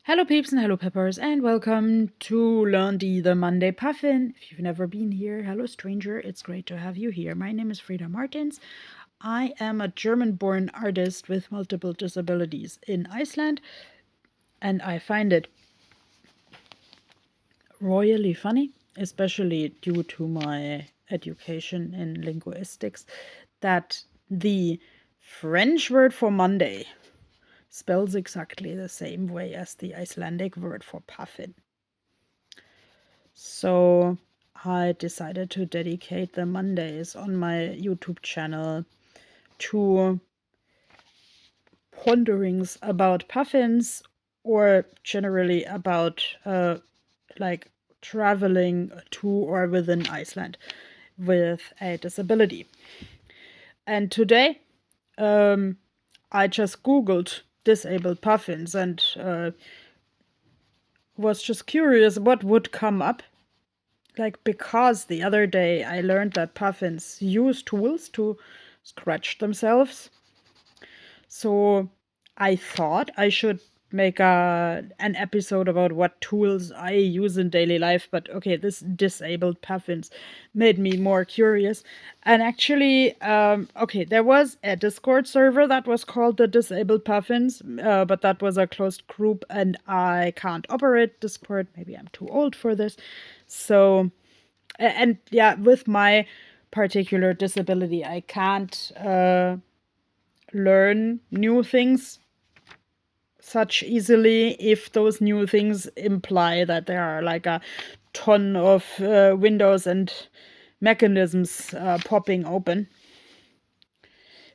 Hello peeps and hello peppers and welcome to Lundi, the Monday Puffin. If you've never been here, hello stranger, it's great to have you here. My name is Frida Martins. I am a German-born artist with multiple disabilities in Iceland, and I find it royally funny, especially due to my education in linguistics, that the French word for Monday spells exactly the same way as the Icelandic word for puffin. So I decided to dedicate the Mondays on my YouTube channel to ponderings about puffins or generally about like traveling to or within Iceland with a disability. And today I just Googled disabled puffins and was just curious what would come up. Because the other day I learned that puffins use tools to scratch themselves. So I thought I should make an episode about what tools I use in daily life. But okay, this disabled puffins made me more curious. And actually, okay, there was a Discord server that was called the Disabled Puffins, but that was a closed group and I can't operate Discord. Maybe I'm too old for this. So, and yeah, with my particular disability, I can't learn new things such easily if those new things imply that there are like a ton of windows and mechanisms popping open.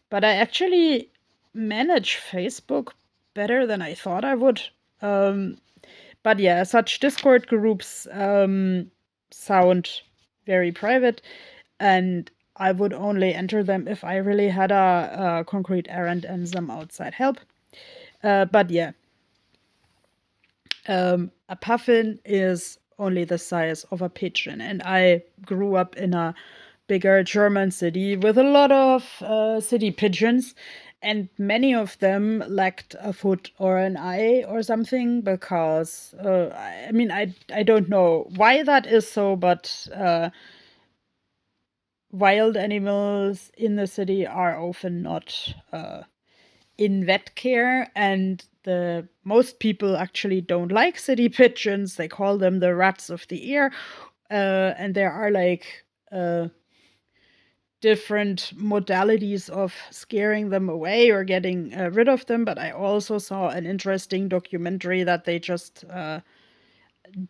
But I actually manage Facebook better than I thought I would. But yeah, such Discord groups sound very private, and I would only enter them if I really had a concrete errand and some outside help. But yeah, a puffin is only the size of a pigeon, and I grew up in a bigger German city with a lot of city pigeons, and many of them lacked a foot or an eye or something because I mean I don't know why that is so, but wild animals in the city are often not in vet care, and the most people actually don't like city pigeons. They call them the rats of the ear, and there are like different modalities of scaring them away or getting rid of them. But I also saw an interesting documentary that they just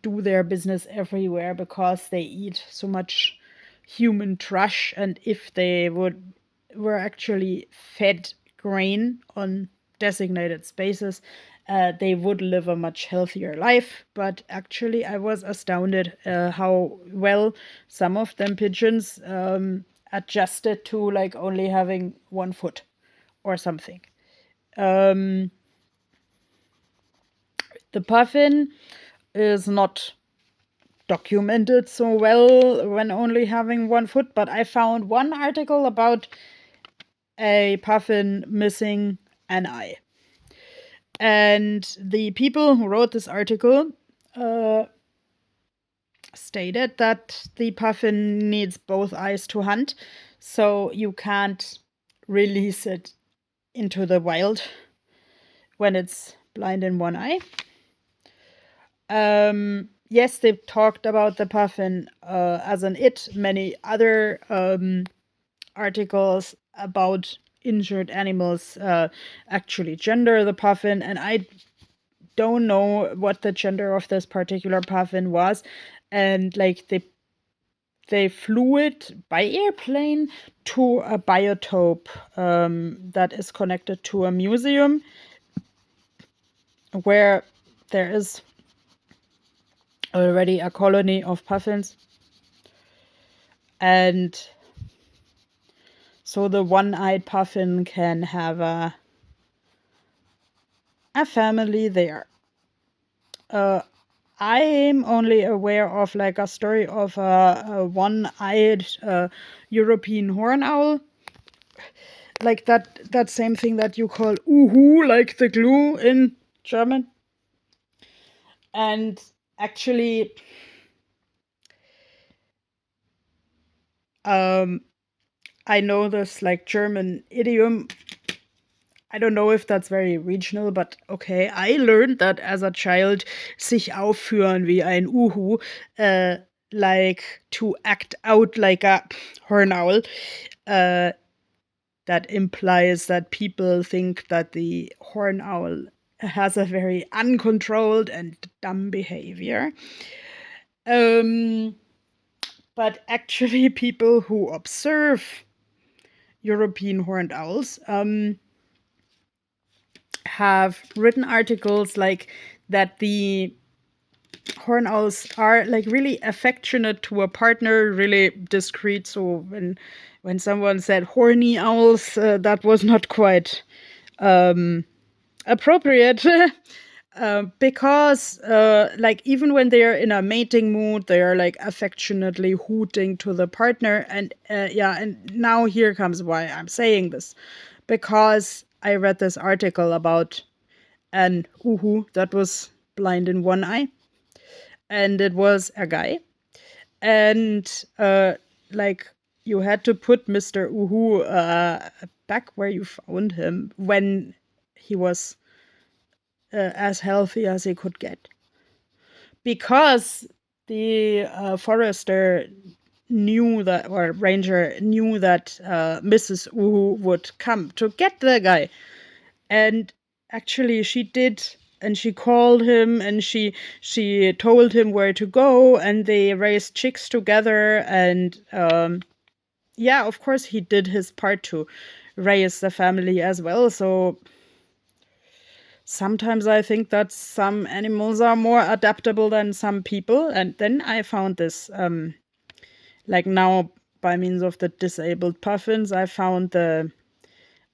do their business everywhere because they eat so much human trash, and if they were actually fed grain on designated spaces, they would live a much healthier life. But actually I was astounded how well some of them pigeons adjusted to like only having one foot or something. The puffin is not documented so well when only having one foot, but I found one article about a puffin missing an eye. And the people who wrote this article stated that the puffin needs both eyes to hunt, so you can't release it into the wild when it's blind in one eye. Yes, they've talked about the puffin as an it. Many other articles about injured animals actually gender the puffin, and I don't know what the gender of this particular puffin was. And like they flew it by airplane to a biotope that is connected to a museum where there is already a colony of puffins. And so the one-eyed puffin can have a family there. I'm only aware of like a story of a one-eyed European horn owl, like that same thing that you call uhu, like the glue in German. And actually, I know this like German idiom. I don't know if that's very regional, but okay. I learned that as a child, sich aufführen wie ein Uhu, uh, like to act out like a horn owl. Uh, that implies that people think that the horn owl has a very uncontrolled and dumb behavior. But actually, people who observe European horned owls have written articles like that the horned owls are like really affectionate to a partner, really discreet. So when someone said horny owls, that was not quite appropriate. Because like even when they're in a mating mood, they are like affectionately hooting to the partner. And yeah, and now here comes why I'm saying this, because I read this article about an uhu that was blind in one eye, and it was a guy, and like you had to put Mr. Uhu back where you found him when he was as healthy as he could get, because the forester knew that, or ranger knew that Mrs. Uhu would come to get the guy. And actually she did, and she called him, and she told him where to go, and they raised chicks together. And yeah, of course he did his part to raise the family as well. So sometimes I think that some animals are more adaptable than some people. And then I found this like now, by means of the disabled puffins, I found the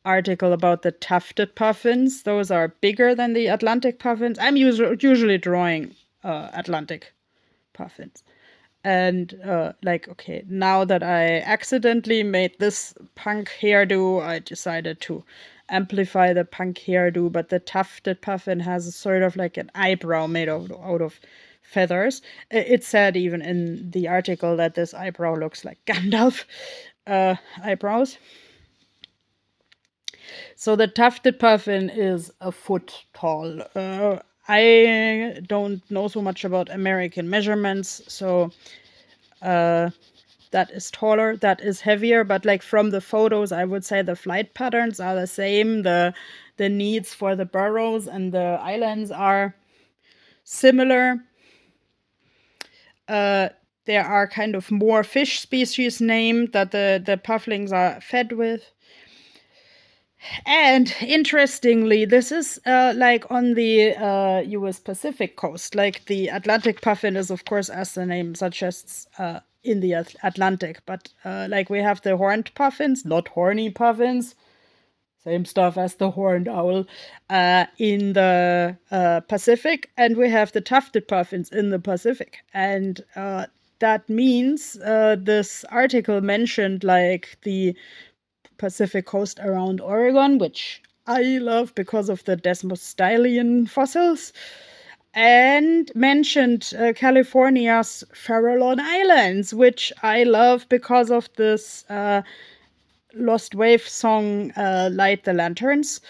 article about the tufted puffins. Those are bigger than the Atlantic puffins. I'm usually drawing Atlantic puffins. And like, okay, now that I accidentally made this punk hairdo, I decided to amplify the punk hairdo. But the tufted puffin has a sort of like an eyebrow made out of feathers. It said even in the article that this eyebrow looks like Gandalf eyebrows. So the tufted puffin is a foot tall. I don't know so much about American measurements, so that is taller, that is heavier. But like from the photos, I would say the flight patterns are the same. The needs for the burrows and the islands are similar. There are kind of more fish species named that the pufflings are fed with. And interestingly, this is like on the US Pacific coast. Like the Atlantic puffin is, of course, as the name suggests, in the Atlantic. But like we have the horned puffins, not horny puffins, same stuff as the horned owl, in the Pacific. And we have the tufted puffins in the Pacific. And that means this article mentioned like the Pacific coast around Oregon, which I love because of the Desmostylien fossils, and mentioned California's Farallon Islands, which I love because of this Lost Wave song, Light the Lanterns,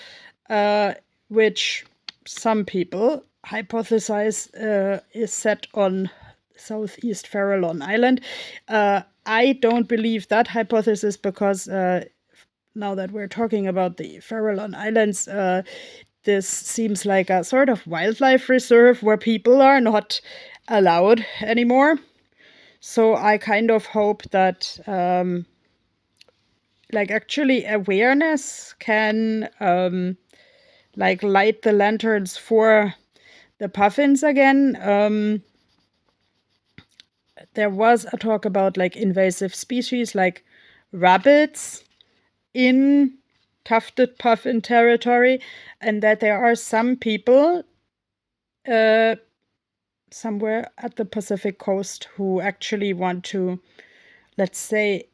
which some people hypothesize is set on Southeast Farallon Island. I don't believe that hypothesis because now that we're talking about the Farallon Islands, this seems like a sort of wildlife reserve where people are not allowed anymore. So I kind of hope that, like, actually awareness can, like, light the lanterns for the puffins again. There was a talk about, like, invasive species like rabbits in tufted puffin territory, and that there are some people somewhere at the Pacific coast who actually want to, let's say,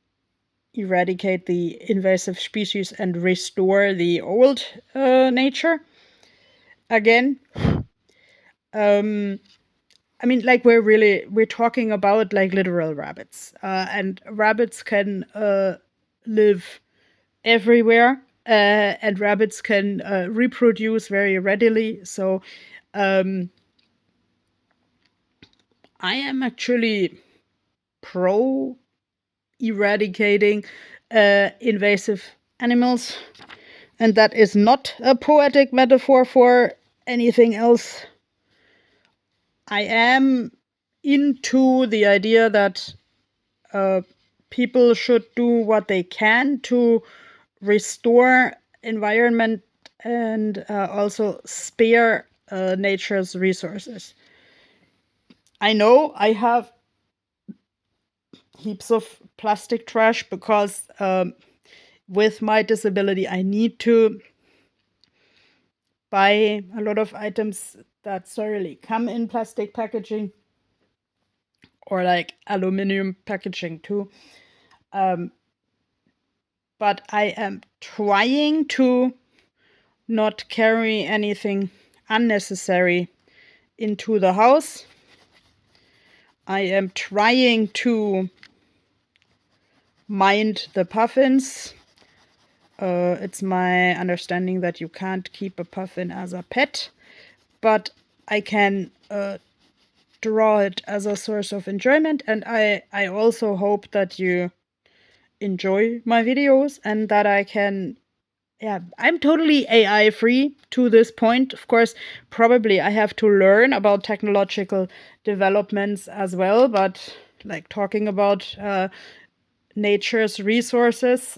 eradicate the invasive species and restore the old nature again. I mean, like we're talking about like literal rabbits, and rabbits can live everywhere, and rabbits can reproduce very readily. So I am actually pro eradicating invasive animals, and that is not a poetic metaphor for anything else. I am into the idea that people should do what they can to restore environment and also spare nature's resources. I know I have heaps of plastic trash because with my disability, I need to buy a lot of items that solely come in plastic packaging or like aluminum packaging too. But I am trying to not carry anything unnecessary into the house. I am trying to mind the puffins. It's my understanding that you can't keep a puffin as a pet, but I can draw it as a source of enjoyment, and I also hope that you enjoy my videos and that I can. Yeah, I'm totally AI free to this point. Of course, probably I have to learn about technological developments as well, but like talking about nature's resources,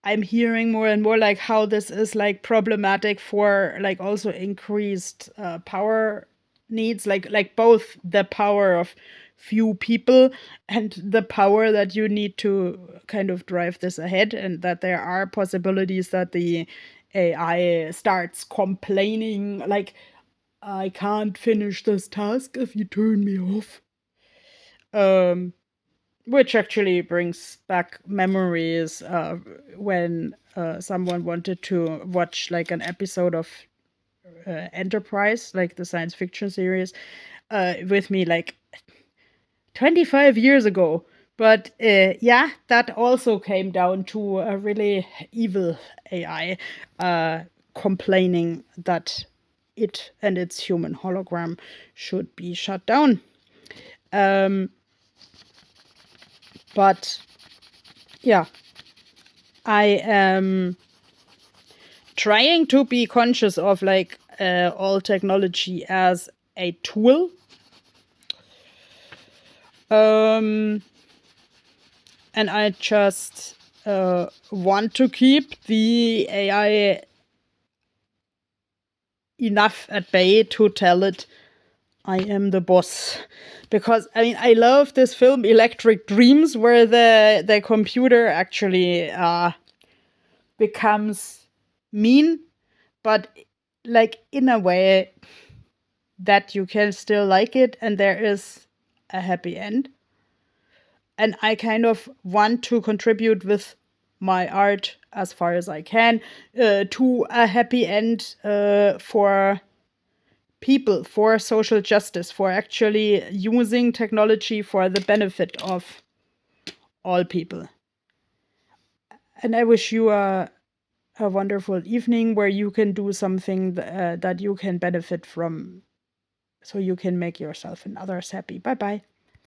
I'm hearing more and more like how this is like problematic for like also increased power needs, like both the power of few people and the power that you need to kind of drive this ahead, and that there are possibilities that the AI starts complaining like, I can't finish this task if you turn me off. Which actually brings back memories when someone wanted to watch like an episode of Enterprise, like the science fiction series, with me like 25 years ago. But yeah, that also came down to a really evil AI complaining that it and its human hologram should be shut down. But yeah, I am trying to be conscious of like all technology as a tool. And I just want to keep the AI enough at bay to tell it I am the boss. Because I mean, I love this film Electric Dreams, where the computer actually becomes mean, but like in a way that you can still like it and there is a happy end. And I kind of want to contribute with my art as far as I can to a happy end for people, for social justice, for actually using technology for the benefit of all people. And I wish you a wonderful evening where you can do something that you can benefit from, so you can make yourself and others happy. Bye bye.